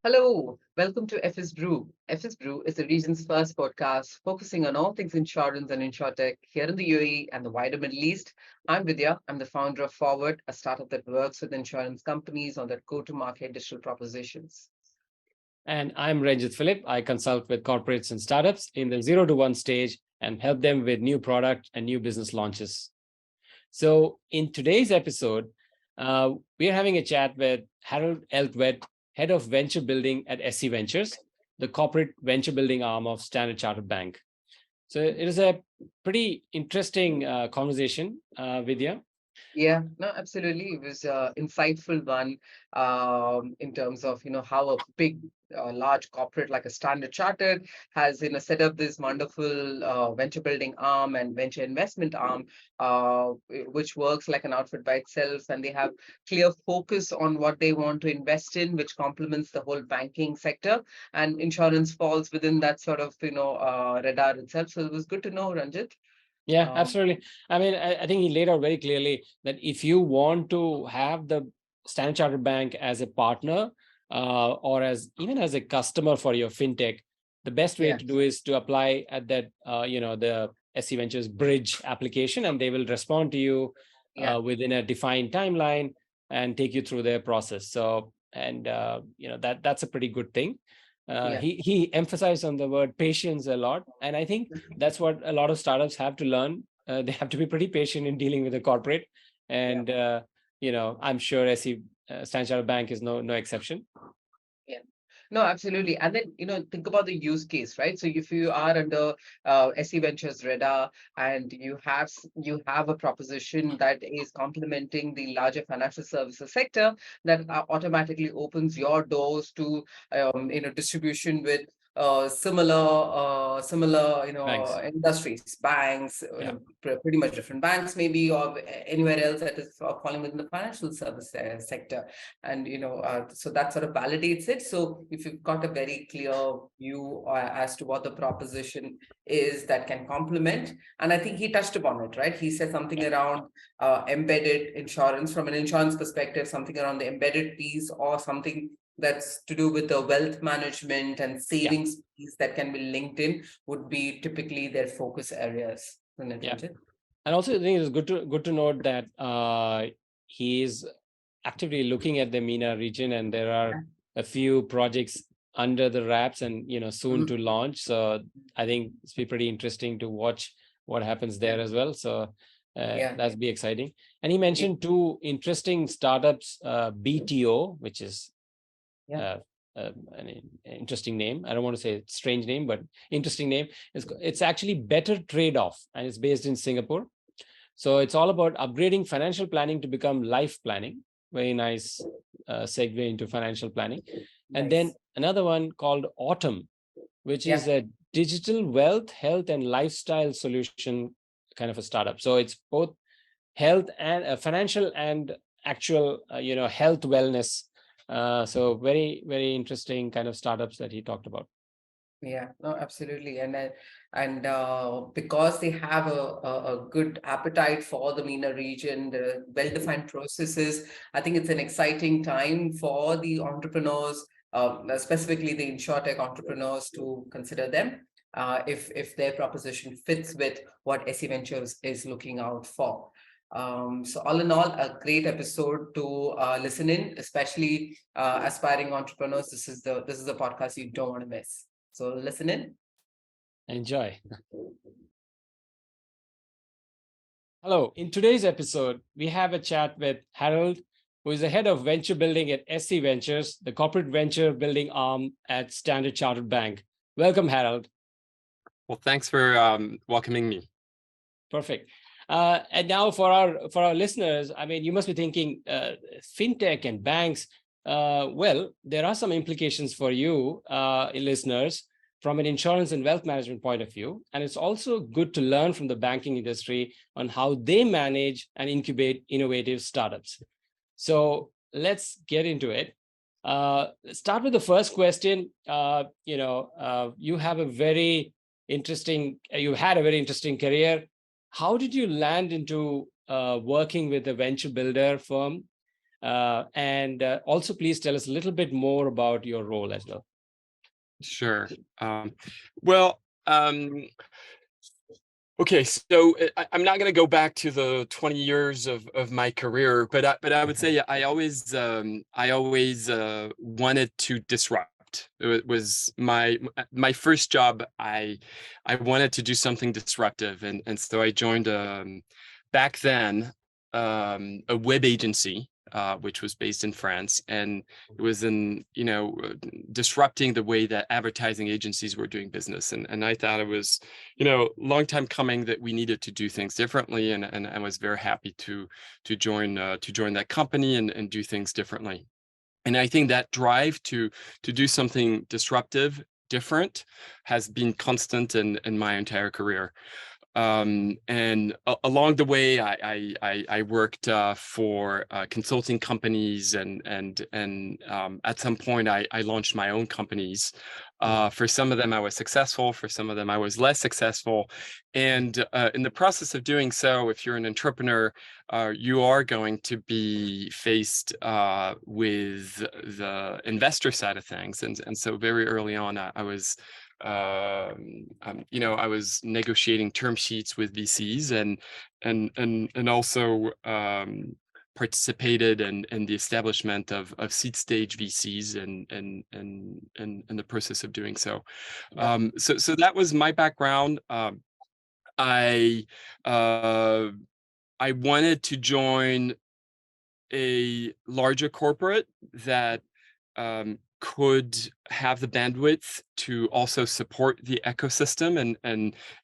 Hello, welcome to FS Brew. FS Brew is the region's first podcast focusing on all things insurance and insurtech here in the UAE and the wider Middle East. I'm Vidya. I'm the founder of Forward, a startup that works with insurance companies on their go-to-market digital propositions. And I'm Ranjit Philip. I consult with corporates and startups in the 0 to 1 stage and help them with new product and new business launches. So, in today's episode, we are having a chat with Harald Eltwet, Head of Venture Building at SC Ventures, the corporate venture building arm of Standard Chartered Bank. So, it is a pretty interesting conversation, Vidya. Yeah, no, absolutely. It was an insightful one in terms of, how a big, large corporate like a Standard Chartered has, set up this wonderful venture building arm and venture investment arm, which works like an outfit by itself. And they have clear focus on what they want to invest in, which complements the whole banking sector. And insurance falls within that sort of, radar itself. So it was good to know, Ranjit. Yeah, Um, absolutely. I mean, I think he laid out very clearly that if you want to have the Standard Chartered Bank as a partner or as even as a customer for your fintech, the best way yeah, to do is to apply at that, the SC Ventures Bridge application, and they will respond to you yeah, within a defined timeline and take you through their process. So, and that's a pretty good thing. yeah. He emphasized on the word patience a lot, and I think that's what a lot of startups have to learn. They have to be pretty patient in dealing with a corporate, Yeah. and I'm sure SE Standard Chartered Bank is no exception. Yeah. No, absolutely. And then, think about the use case, right? So if you are under SE Ventures radar and you have a proposition that is complementing the larger financial services sector, that automatically opens your doors to distribution with similar Thanks. industries, banks, Yeah, pretty much different banks maybe, or anywhere else that is falling within the financial service sector. And so that sort of validates it. So if you've got a very clear view as to what the proposition is that can complement, and I think he touched upon it, right? He said something yeah, around embedded insurance from an insurance perspective, something around the embedded piece, or something that's to do with the wealth management and yeah, savings piece that can be linked in would be typically their focus areas. Isn't it, yeah. Ranjit? And also, I think it's good to note that he is actively looking at the MENA region, and there are a few projects under the wraps and soon to Mhm. launch. So I think it's be pretty interesting to watch what happens Yeah, there as well. So yeah, that's be exciting. And he yeah, mentioned two interesting startups, BTO, which is yeah. uh, an interesting name. I don't want to say strange name, but interesting name. It's actually Better Trade Off, and it's based in Singapore. So it's all about upgrading financial planning to become life planning. Very nice segue into financial planning. And then Nice. another one called Autumn, which is Yeah. a digital wealth, health, and lifestyle solution kind of a startup. So it's both health and financial and actual, health wellness. So very, very interesting kind of startups that he talked about. Yeah, no, absolutely. Because they have a good appetite for the MENA region, the well-defined processes, I think it's an exciting time for the entrepreneurs, specifically the insurtech entrepreneurs, to consider them if their proposition fits with what SE Ventures is looking out for. So all in all, a great episode to listen in, especially aspiring entrepreneurs. This is the podcast you don't want to miss. So listen in. Enjoy. Hello. In today's episode, we have a chat with Harald, who is the head of venture building at SC Ventures, the corporate venture building arm at Standard Chartered Bank. Welcome, Harald. Well, thanks for welcoming me. Perfect. And now for our listeners, I mean, you must be thinking, fintech and banks. Well, there are some implications for you, listeners, from an insurance and wealth management point of view. And it's also good to learn from the banking industry on how they manage and incubate innovative startups. So let's get into it. Start with the first question. You have a very you had a very interesting career. How did you land into working with a venture builder firm? And also, please tell us a little bit more about your role as well. Sure. Well, okay, so I'm not going to go back to the 20 years of my career, but I would say I always wanted to disrupt. It was my first job. I wanted to do something disruptive, and so I joined back then a web agency. Which was based in France, and it was disrupting the way that advertising agencies were doing business, and I thought it was long time coming that we needed to do things differently, and I was very happy to join that company and do things differently. And I think that drive to do something disruptive, different, has been constant in my entire career. And along the way, I worked for consulting companies, and at some point I launched my own companies. For some of them I was successful, for some of them I was less successful. And in the process of doing so, if you're an entrepreneur, you are going to be faced with the investor side of things. And so very early on, I was I was negotiating term sheets with VCs, and also participated in the establishment of seed stage VCs, and in the process of doing so. So that was my background. I wanted to join a larger corporate that could have the bandwidth to also support the ecosystem,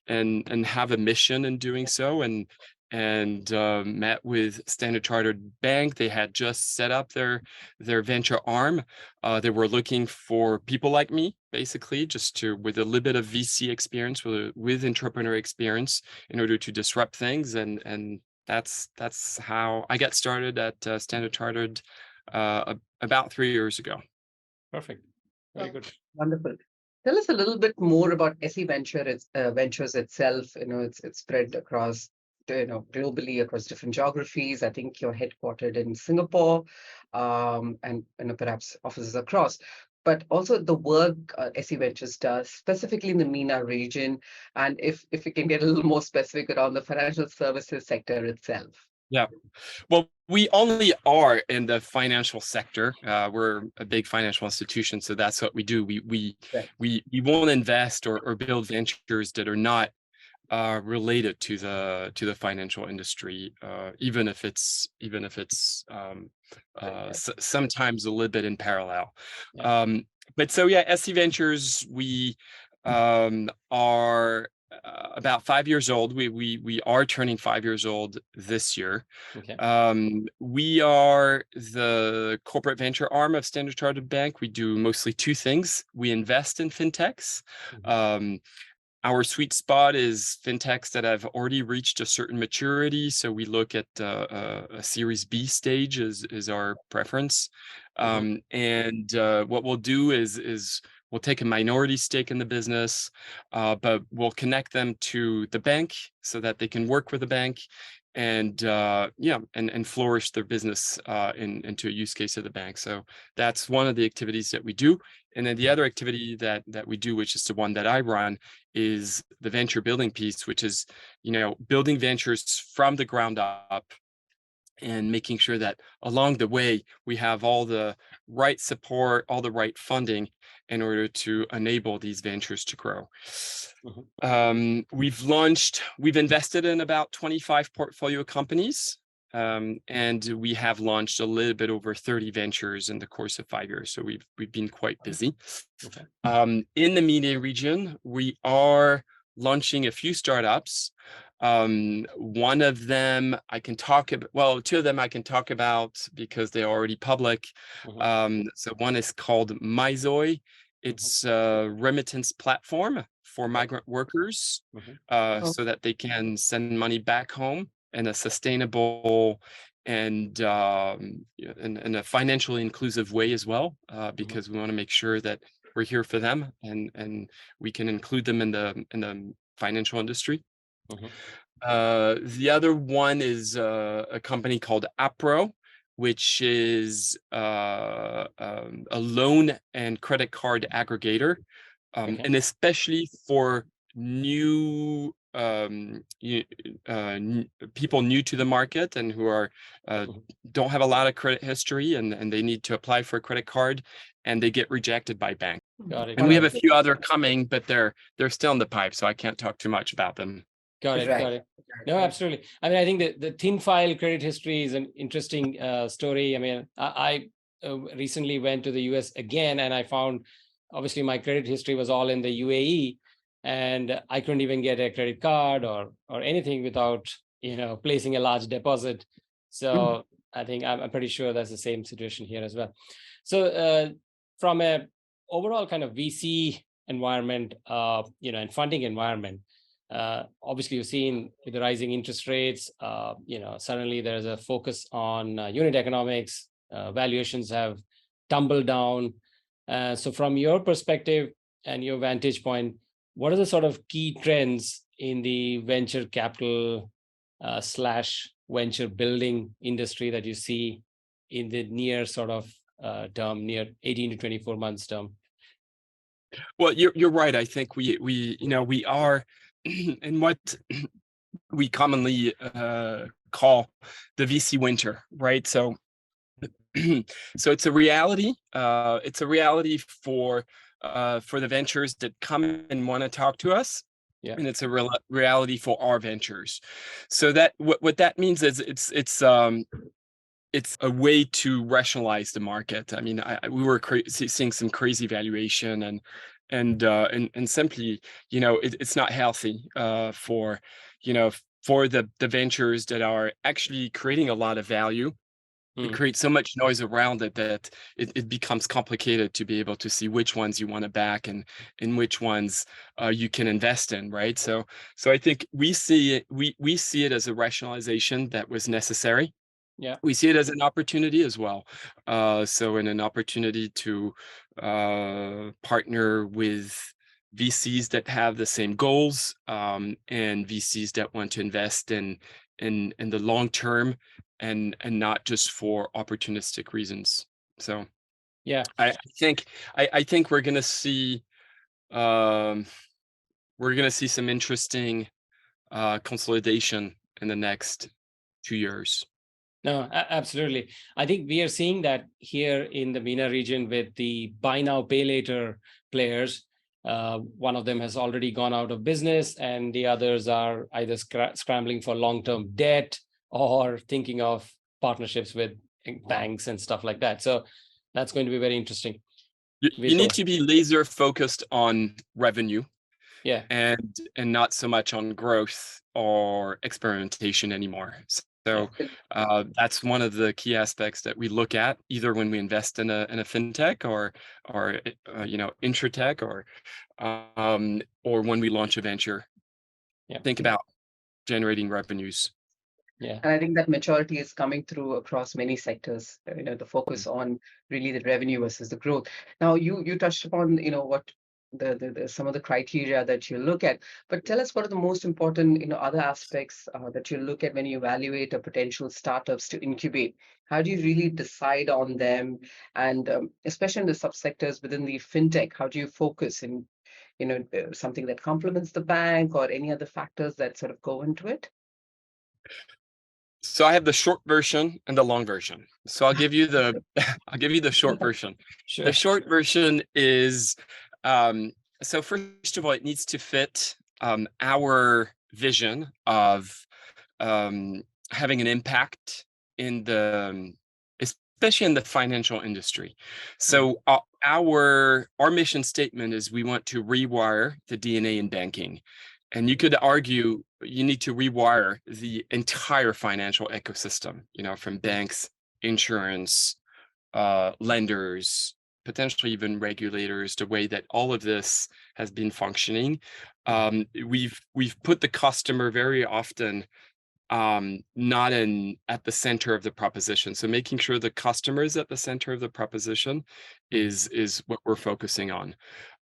and have a mission in doing so, and met with Standard Chartered Bank. They had just set up their venture arm. They were looking for people like me, basically, just with a little bit of VC experience, with entrepreneur experience, in order to disrupt things, and that's how I got started at Standard Chartered about 3 years ago. Perfect. Very good. Wonderful. Tell us a little bit more about SE Ventures itself. It's spread across, globally across different geographies. I think you're headquartered in Singapore, and perhaps offices across. But also the work SE Ventures does, specifically in the MENA region, and if we can get a little more specific around the financial services sector itself. Yeah. Well, we only are in the financial sector. We're a big financial institution, so that's what we do. We won't invest or build ventures that are not related to the financial industry, even if it's sometimes a little bit in parallel. But so yeah, SE Ventures, we are about 5 years old. We are turning 5 years old this year. Okay. We are the corporate venture arm of Standard Chartered Bank. We do mostly two things. We invest in fintechs. Our sweet spot is fintechs that have already reached a certain maturity. So we look at a Series B stage is our preference. And what we'll do is we'll take a minority stake in the business, but we'll connect them to the bank so that they can work with the bank, and flourish their business into a use case of the bank. So that's one of the activities that we do. And then the other activity that we do, which is the one that I run, is the venture building piece, which is building ventures from the ground up, and making sure that along the way we have all the right support, all the right funding in order to enable these ventures to grow. We've invested in about 25 portfolio companies, and we have launched a little bit over 30 ventures in the course of 5 years. So we've been quite busy. In the MENA region, we are launching a few startups. One of them I can talk about, well, two of them I can talk about because they're already public. So one is called Myzoi. It's a remittance platform for migrant workers, so that they can send money back home in a sustainable and a financially inclusive way as well, because we want to make sure that we're here for them, and we can include them in the financial industry. The other one is a company called Apro, which is a loan and credit card aggregator, and especially for new people new to the market and who are don't have a lot of credit history, and they need to apply for a credit card and they get rejected by banks. Got it. And we have a few other coming, but they're still in the pipe, so I can't talk too much about them. Got it. Got it. No, absolutely. I mean, I think the thin file credit history is an interesting story. I mean, I recently went to the US again, and I found obviously my credit history was all in the UAE, and I couldn't even get a credit card or anything without placing a large deposit. So I think I'm pretty sure that's the same situation here as well. So from a overall kind of VC environment, and funding environment. Obviously, you've seen with the rising interest rates, suddenly there's a focus on unit economics. Valuations have tumbled down. So from your perspective and your vantage point, what are the sort of key trends in the venture capital / venture building industry that you see in the near sort of term, near 18 to 24 months term? Well, you're right. I think we are in what we commonly call the VC winter, right? So it's a reality. It's a reality for the ventures that come and want to talk to us. Yeah. And it's a reality for our ventures. So that what that means is it's a way to rationalize the market. I mean, we were seeing some crazy valuation and simply, it's not healthy for the ventures that are actually creating a lot of value. It creates so much noise around it that it becomes complicated to be able to see which ones you want to back and in which ones you can invest in, right? So I think we see it as a rationalization that was necessary. Yeah. We see it as an opportunity as well. So in an opportunity to partner with VCs that have the same goals, and VCs that want to invest in the long term and not just for opportunistic reasons. So yeah, I think we're gonna see some interesting consolidation in the next 2 years. No, absolutely. I think we are seeing that here in the MENA region with the buy now, pay later players. One of them has already gone out of business, and the others are either scrambling for long-term debt or thinking of partnerships with banks and stuff like that. So that's going to be very interesting. You need to be laser focused on revenue. Yeah. And not so much on growth or experimentation anymore. So that's one of the key aspects that we look at, either when we invest in a fintech or insurtech or when we launch a venture. Yeah. Think about generating revenues. Yeah. And I think that maturity is coming through across many sectors, the focus on really the revenue versus the growth. Now, you touched upon, what the some of the criteria that you look at, but tell us what are the most important, other aspects that you look at when you evaluate a potential startups to incubate. How do you really decide on them? And especially in the subsectors within the fintech, how do you focus in, something that complements the bank or any other factors that sort of go into it? So I have the short version and the long version. So I'll give you the short version. Sure. The short version is so first of all, it needs to fit our vision of having an impact in especially in the financial industry. So our mission statement is we want to rewire the DNA in banking. And you could argue you need to rewire the entire financial ecosystem, from banks, insurance, lenders, potentially even regulators, the way that all of this has been functioning. We've put the customer very often not at the center of the proposition. So making sure the customer is at the center of the proposition is what we're focusing on.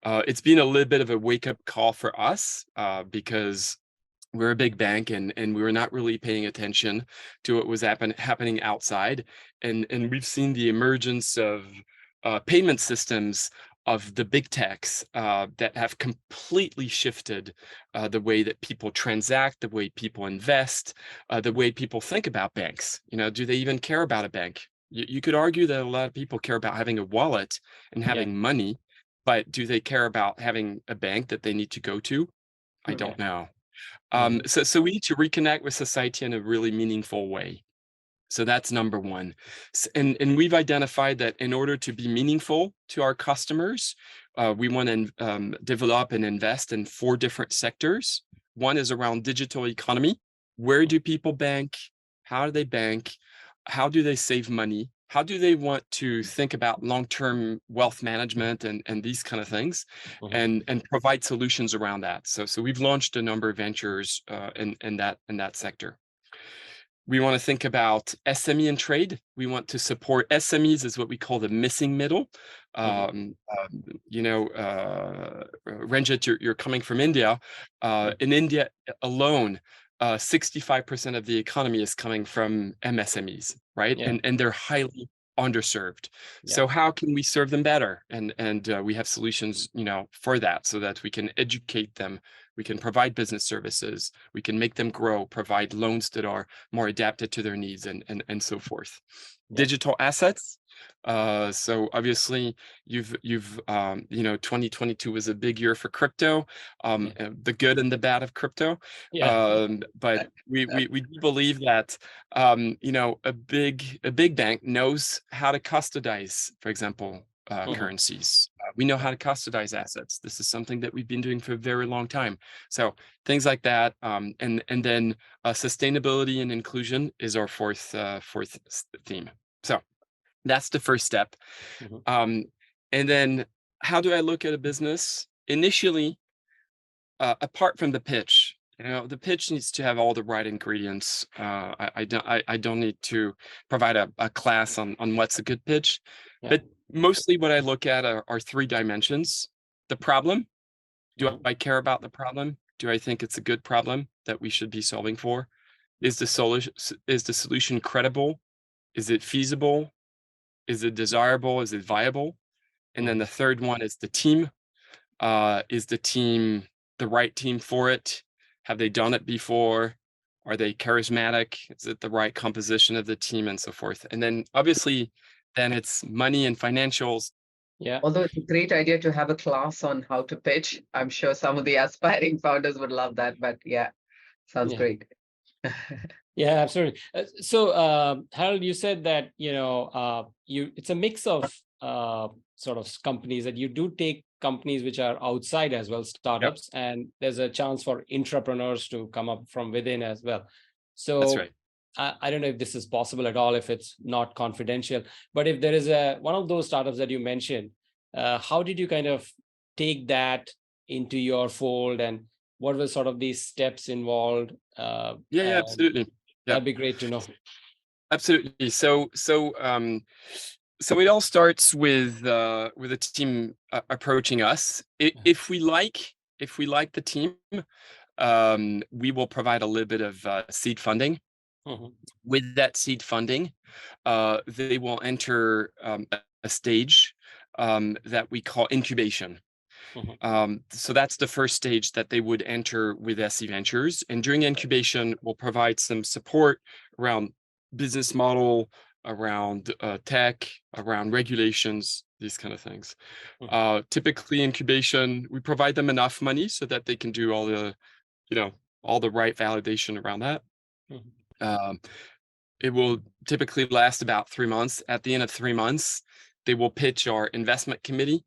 It's been a little bit of a wake-up call for us because we're a big bank, and we were not really paying attention to what was happening outside. And we've seen the emergence of payment systems of the big techs that have completely shifted the way that people transact, the way people invest, the way people think about banks. You know, do they even care about a bank? You could argue that a lot of people care about having a wallet and having money, but do they care about having a bank that they need to go to? I don't know. So we need to reconnect with society in a really meaningful way. So that's number one. And we've identified that in order to be meaningful to our customers, we want to develop and invest in 4 different sectors. One is around digital economy. Where do people bank? How do they bank? How do they save money? How do they want to think about long-term wealth management and these kind of things, and provide solutions around that. So we've launched a number of ventures in that sector. We want to think about SME and trade. We want to support SMEs as what we call the missing middle. Ranjit, you're coming from India. In India alone, 65% of the economy is coming from MSMEs, right? And they're highly underserved. So how can we serve them better? And we have solutions, for that, so that we can educate them, we can provide business services, we can make them grow, provide loans that are more adapted to their needs, and so forth. Digital assets. So obviously you've 2022 was a big year for crypto, the good and the bad of crypto. But we do believe that a big bank knows how to custodize, for example, currencies. We know how to custodize assets. This is something that we've been doing for a very long time. So things like that, and then sustainability and inclusion is our fourth theme. So that's the first step. And then how do I look at a business? Initially, apart from the pitch, the pitch needs to have all the right ingredients. I don't need to provide a class on what's a good pitch, but mostly what I look at are 3 dimensions. The problem. Do I care about the problem? Do I think it's a good problem that we should be solving for? Is the solution credible? Is it feasible? Is it desirable? Is it viable? And then the third one is the team. Is the team the right team for it? Have they done it before? Are they charismatic? Is it the right composition of the team, and so forth? And then obviously, then it's money and financials. Although it's a great idea to have a class on how to pitch. I'm sure some of the aspiring founders would love that, but sounds great. Yeah, absolutely. So Harald, you said that, it's a mix of sort of companies, that you do take companies which are outside as well, startups, and there's a chance for entrepreneurs to come up from within as well. So that's right. I don't know if this is possible at all, if it's not confidential, but if there is one of those startups that you mentioned, how did you kind of take that into your fold, and what were sort of these steps involved? Absolutely. That'd be great to know. Absolutely. So it all starts with a team approaching us. If we like the team, we will provide a little bit of seed funding. With that seed funding, they will enter a stage that we call incubation. So that's the first stage that they would enter with SC Ventures. And during incubation, we'll provide some support around business model, around tech, around regulations, these kind of things. Typically incubation, we provide them enough money so that they can do all the right validation around that. It will typically last about 3 months. At the end of 3 months, they will pitch our investment committee.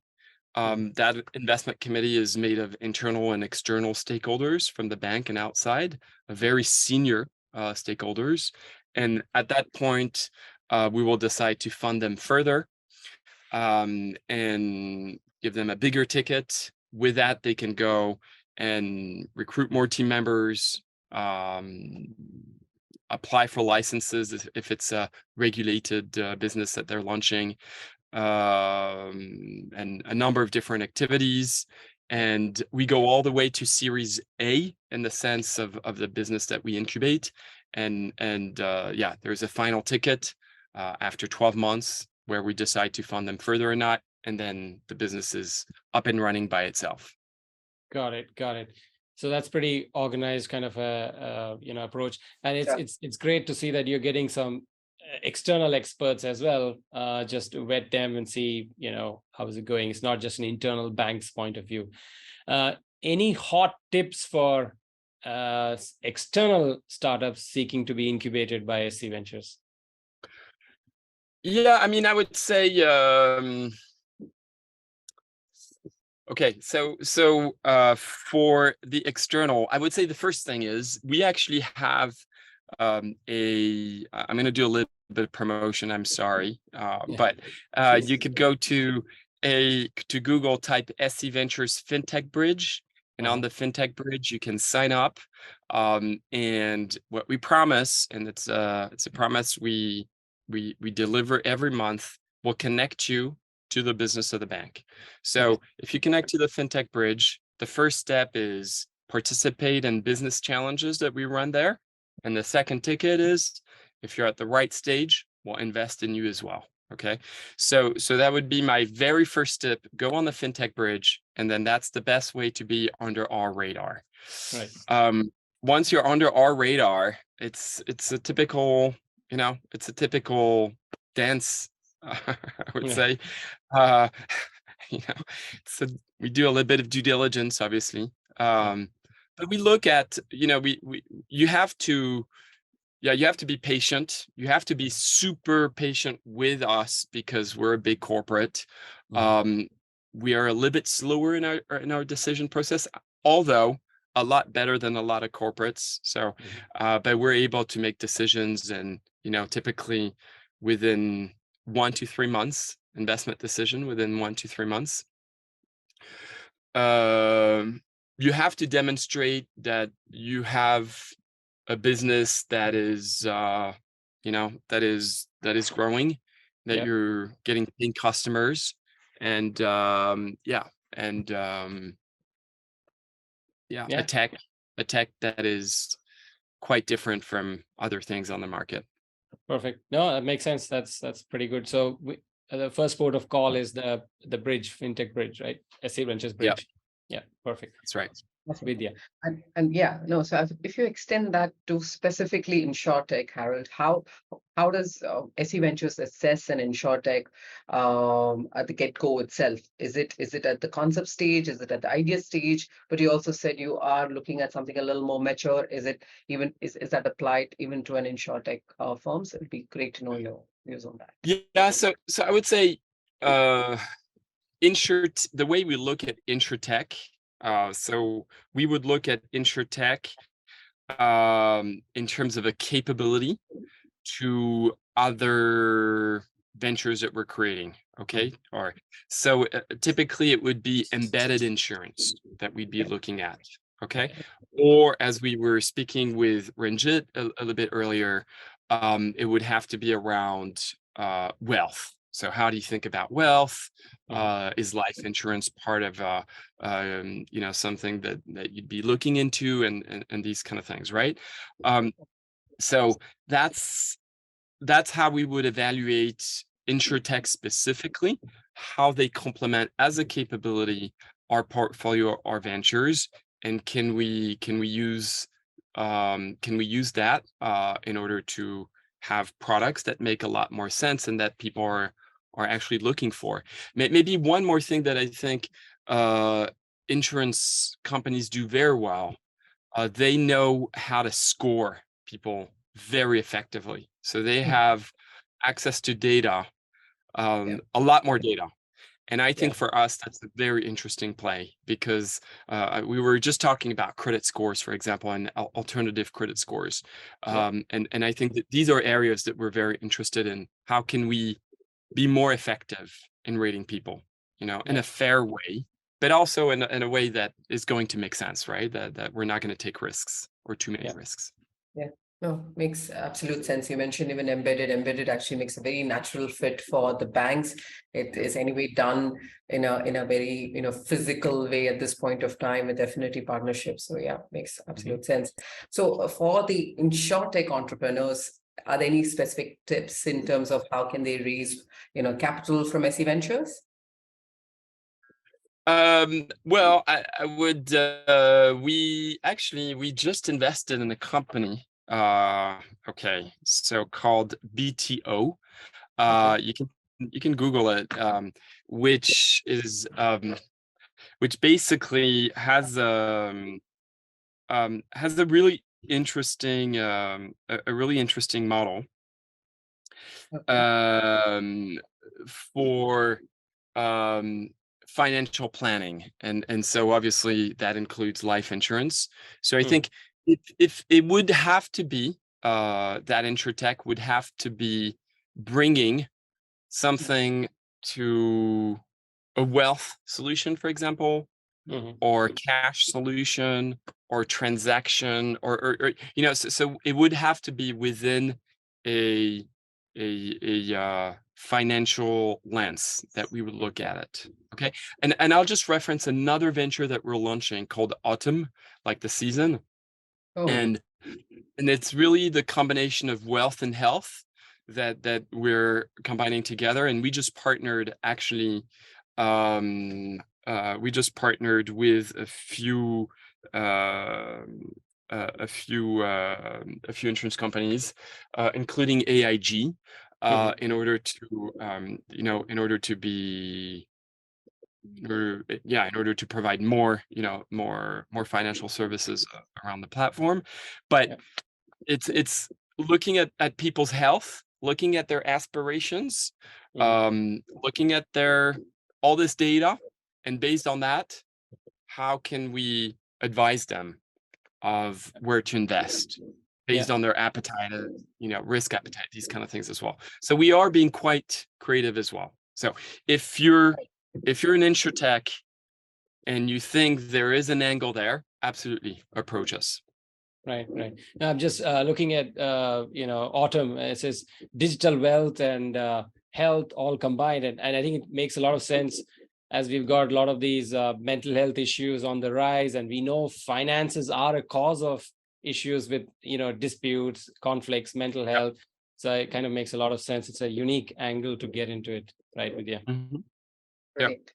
That investment committee is made of internal and external stakeholders from the bank and outside, very senior stakeholders. And at that point, we will decide to fund them further and give them a bigger ticket. With that, they can go and recruit more team members, apply for licenses if it's a regulated business that they're launching, and a number of different activities. and we go all the way to Series A in the sense of the business that we incubate. And yeah, there's a final ticket after 12 months where we decide to fund them further or not, and then the business is up and running by itself. Got it. Got it. So that's pretty organized kind of a approach, and it's great to see that you're getting some external experts as well, just to vet them and see how is it going. It's not just an internal bank's point of view. Any hot tips for external startups seeking to be incubated by SC Ventures? Yeah, I mean, I would say okay, so for the external, I would say the first thing is we actually have I'm going to do a little bit of promotion. I'm sorry, but you could go to Google, type SC Ventures FinTech Bridge, and on the FinTech Bridge you can sign up. And what we promise, and it's a promise we deliver every month, will connect you to the business of the bank. So if you connect to the FinTech Bridge, the first step is participate in business challenges that we run there. And the second ticket is, if you're at the right stage, we'll invest in you as well. Okay. So that would be my very first step. Go on the FinTech Bridge, and then that's the best way to be under our radar. Right. Once you're under our radar, it's a typical, it's a typical dance, I would say. We do a little bit of due diligence, obviously. But we look at, you have to be patient. You have to be super patient with us because we're a big corporate. We are a little bit slower in our decision process, although a lot better than a lot of corporates. So, but we're able to make decisions, and typically within 1 to 3 months, investment decision within 1 to 3 months. You have to demonstrate that you have a business that is, that is growing, that you're getting paying customers, and a tech that is quite different from other things on the market. Perfect. No, that makes sense. That's pretty good. So the first port of call is the bridge, FinTech Bridge, right? SC Ventures Bridge. Yeah, perfect. That's right. Vidya. So if you extend that to specifically Insurtech, Harald, how does SC Ventures assess an Insurtech at the get-go itself? Is it at the concept stage? Is it at the idea stage? But you also said you are looking at something a little more mature. Is that applied even to an Insurtech firms? It'd be great to know your views on that. Yeah, so I would say the way we look at Insurtech. So we would look at Insurtech in terms of a capability to other ventures that we're creating. Okay. So typically it would be embedded insurance that we'd be looking at. Okay. Or, as we were speaking with Ranjit a little bit earlier, it would have to be around wealth. So how do you think about wealth? Is life insurance part of something that you'd be looking into, and these kind of things, right? So that's how we would evaluate Insurtech specifically, how they complement as a capability our portfolio, our ventures, and can we use that in order to have products that make a lot more sense and that people are actually looking for. Maybe one more thing that I think insurance companies do very well, they know how to score people very effectively. So they have access to data, a lot more data. And I think for us, that's a very interesting play, because we were just talking about credit scores, for example, and alternative credit scores. And I think that these are areas that we're very interested in. How can we be more effective in rating people, in a fair way, but also in a way that is going to make sense, right? That we're not going to take risks or too many risks. Yeah. No, makes absolute sense. You mentioned even embedded. Embedded actually makes a very natural fit for the banks. It is anyway done in a very physical way at this point of time with affinity partnerships. So yeah, makes absolute sense. So for the insurtech entrepreneurs, are there any specific tips in terms of how can they raise capital from SE Ventures? Well, I would we just invested in a company, okay, so called BTO. Okay. You can Google it, which is which basically has a really interesting a really interesting model Okay. for um, financial planning, and so obviously that includes life insurance. So I think if it would have to be that Insurtech would have to be bringing something to a wealth solution, for example, or cash solution or transaction or so it would have to be within a financial lens that we would look at it. Okay, and I'll just reference another venture that we're launching called Autumn, like the season, Oh, and it's really the combination of wealth and health that we're combining together. And we just partnered actually we just partnered with a few insurance companies, including AIG, in order to in order to be in order to provide more more financial services around the platform. But it's looking at people's health, looking at their aspirations, looking at their all this data, and based on that, how can we advise them of where to invest based on their appetite, risk appetite, these kind of things as well. So we are being quite creative as well. So if you're an insurtech and you think there is an angle there, absolutely approach us. Right. Now I'm just looking at Autumn. It says digital wealth and health all combined, and I think it makes a lot of sense as we've got a lot of these mental health issues on the rise, and we know finances are a cause of issues with disputes, conflicts, mental health. So it kind of makes a lot of sense. It's a unique angle to get into it, right, Vidya? great.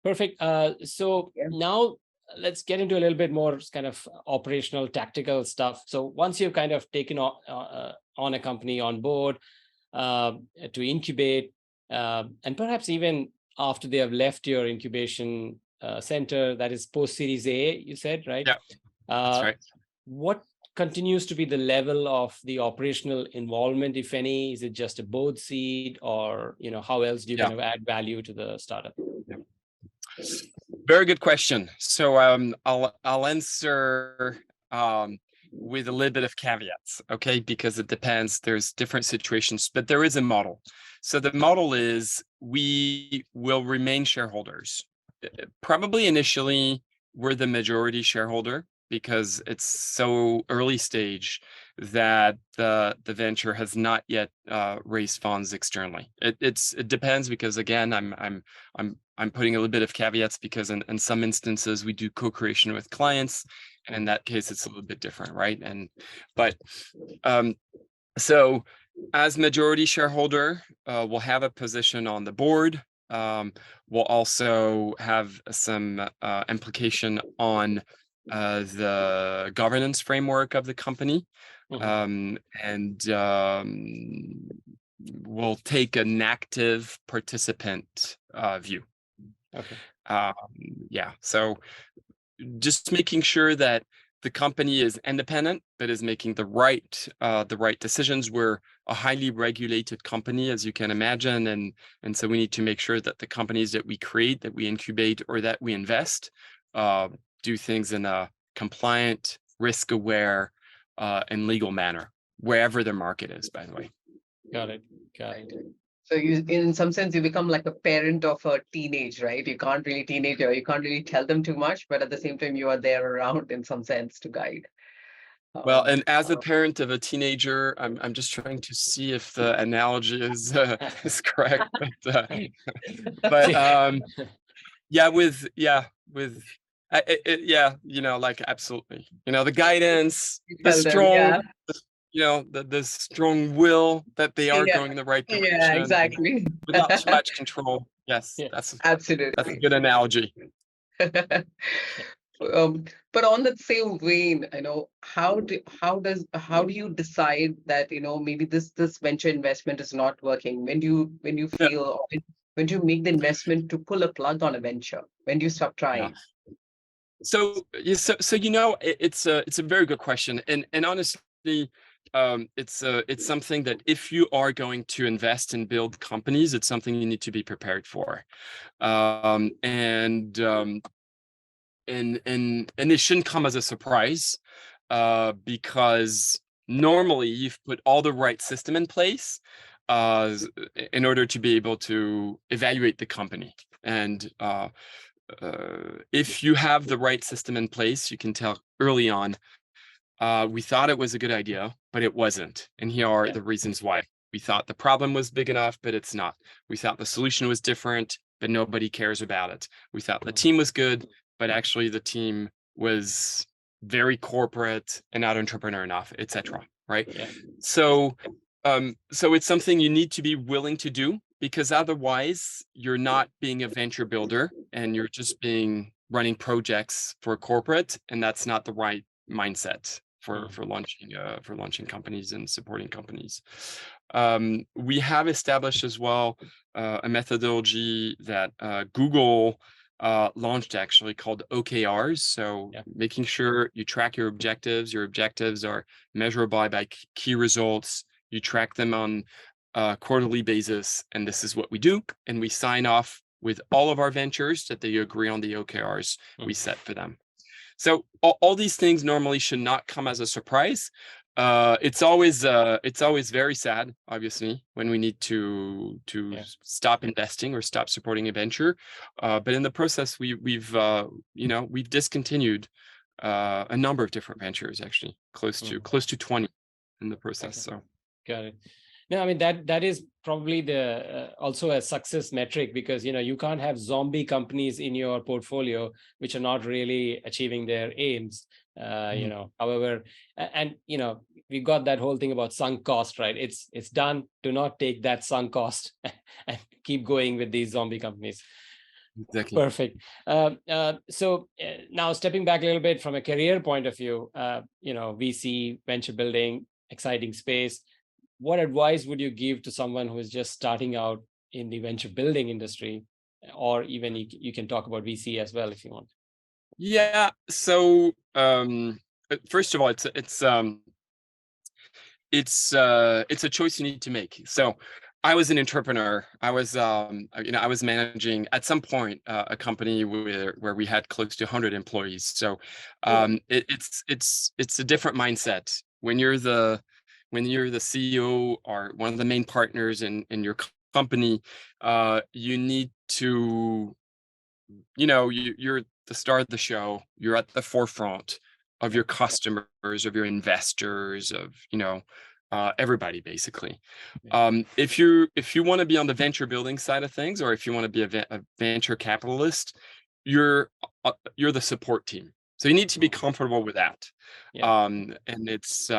Perfect. So now let's get into a little bit more kind of operational, tactical stuff. So once you've kind of taken on a company on board to incubate, and perhaps even after they have left your incubation center, that is post Series A, you said, right? Yeah, that's right. What continues to be the level of the operational involvement, if any? Is it just a board seat, or how else do you kind of add value to the startup? Very good question. So I'll answer with a little bit of caveats, okay? Because it depends. There's different situations, but there is a model. So the model is we will remain shareholders. Probably initially we're the majority shareholder because it's so early stage that the venture has not yet raised funds externally. It depends because again I'm putting a little bit of caveats because in some instances we do co-creation with clients, and in that case it's a little bit different, right? So as majority shareholder, we'll have a position on the board. We'll also have some implication on the governance framework of the company, and we'll take an active participant view. Okay. So just making sure that the company is independent, but is making the right decisions. We're a highly regulated company, as you can imagine, and so we need to make sure that the companies that we create, that we incubate, or that we invest, do things in a compliant, risk-aware, and legal manner, wherever their market is, by the way. Got it. So you, in some sense, you become like a parent of a teenage, right? You can't really teenage, or you can't really tell them too much, but at the same time, you are there around in some sense to guide. Well, Um, and as a parent of a teenager, I'm just trying to see if the analogy is correct, but See, yeah, with yeah, like absolutely, the guidance, you the tell them, yeah, strong, the strong will that they are yeah, going in the right yeah, direction exactly. without too much control. Yes, yeah, that's a Absolutely. good analogy. yeah, But on that same vein, how do you decide that, maybe this venture investment is not working? When you Yeah, feel, or when do you make the investment to pull a plug on a venture? When do you stop yeah. trying? So, it's a very good question, and honestly, it's something that if you are going to invest and build companies, it's something you need to be prepared for, and it shouldn't come as a surprise, because normally you've put all the right system in place, in order to be able to evaluate the company, and if you have the right system in place, you can tell early on, we thought it was a good idea, but it wasn't. And here are yeah, the reasons why. We thought the problem was big enough, but it's not. We thought the solution was different, but nobody cares about it. We thought the team was good, but actually the team was very corporate and not entrepreneur enough, etc. Right? yeah, So it's something you need to be willing to do, because otherwise you're not being a venture builder and you're just running projects for corporate, and that's not the right mindset mm, for launching companies and supporting companies. We have established as well a methodology that Google launched, actually, called OKRs. So yeah, making sure you track your objectives. Your objectives are measurable by key results. You track them on a quarterly basis, and this is what we do. And we sign off with all of our ventures that they agree on the OKRs we mm, set for them. So all these things normally should not come as a surprise. It's always very sad, obviously, when we need to yeah, stop investing or stop supporting a venture. But in the process, we've discontinued a number of different ventures, actually, close mm, to 20 in the process. okay, So got it. No, I mean that is probably the also a success metric, because you can't have zombie companies in your portfolio which are not really achieving their aims. However, and we've got that whole thing about sunk cost, right? It's done. Do not take that sunk cost and keep going with these zombie companies. exactly. Perfect. So now stepping back a little bit from a career point of view, VC, venture building, exciting space. What advice would you give to someone who is just starting out in the venture building industry, or even you can talk about VC as well if you want? Yeah. So first of all, it's a choice you need to make. So I was an entrepreneur. I was managing at some point a company where we had close to 100 employees. So it's a different mindset when you're the CEO or one of the main partners in your company. You need to, you're the star of the show. You're at the forefront of your customers, of your investors, of everybody, basically. If you want to be on the venture building side of things, or if you want to be a venture capitalist, you're the support team. So you need to be comfortable with that. Yeah. And it's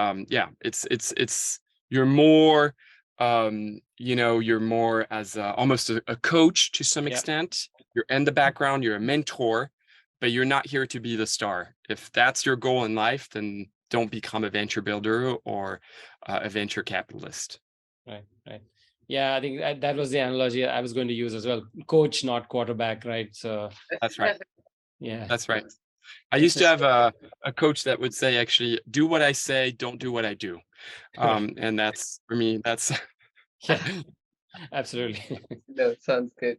you're more you're more as almost a coach to some Yeah. extent. You're in the background, you're a mentor, but you're not here to be the star. If that's your goal in life, then don't become a venture builder or a venture capitalist. Right. Yeah, I think that was the analogy I was going to use as well. Coach, not quarterback, right? So That's right. yeah. That's right. I used to have a coach that would say, actually, do what I say, don't do what I do. And that's, for me, that's Yeah, absolutely. No, sounds good.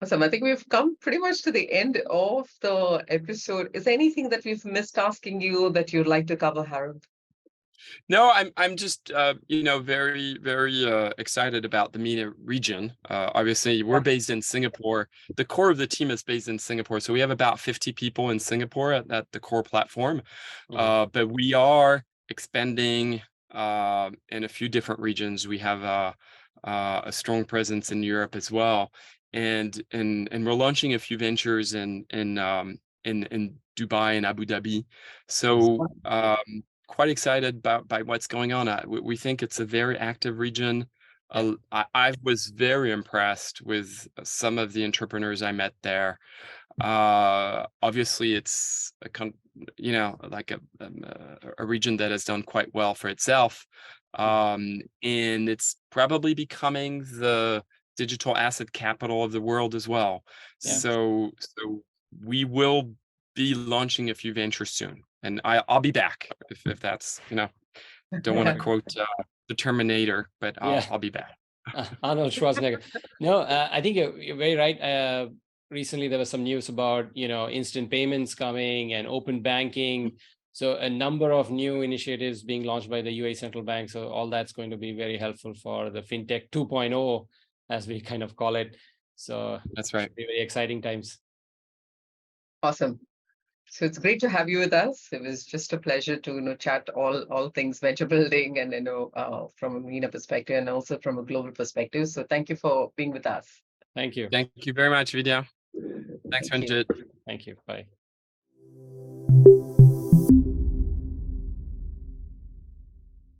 Awesome. I think we've come pretty much to the end of the episode. Is there anything that we've missed asking you that you'd like to cover, Harold? No, I'm just very very excited about the MENA region. Obviously, we're based in Singapore. The core of the team is based in Singapore, so we have about 50 people in Singapore at the core platform. But we are expanding in a few different regions. We have a strong presence in Europe as well, and we're launching a few ventures in Dubai and Abu Dhabi. So quite excited by what's going on. We think it's a very active region. I was very impressed with some of the entrepreneurs I met there. Obviously, it's like a region that has done quite well for itself, and it's probably becoming the digital asset capital of the world as well. Yeah. So we will be launching a few ventures soon, and I'll be back if that's don't want to quote the Terminator, but I'll be back. Arnold Schwarzenegger. No, I think you're very right. Recently, there was some news about instant payments coming and open banking. So a number of new initiatives being launched by the UAE Central Bank. So all that's going to be very helpful for the FinTech 2.0, as we kind of call it. So that's right. Very exciting times. Awesome. So it's great to have you with us. It was just a pleasure to chat all things venture building and from a MENA perspective and also from a global perspective. So thank you for being with us. Thank you. Thank you very much, Vidya. Thanks, Ranjit. Thank you. Bye.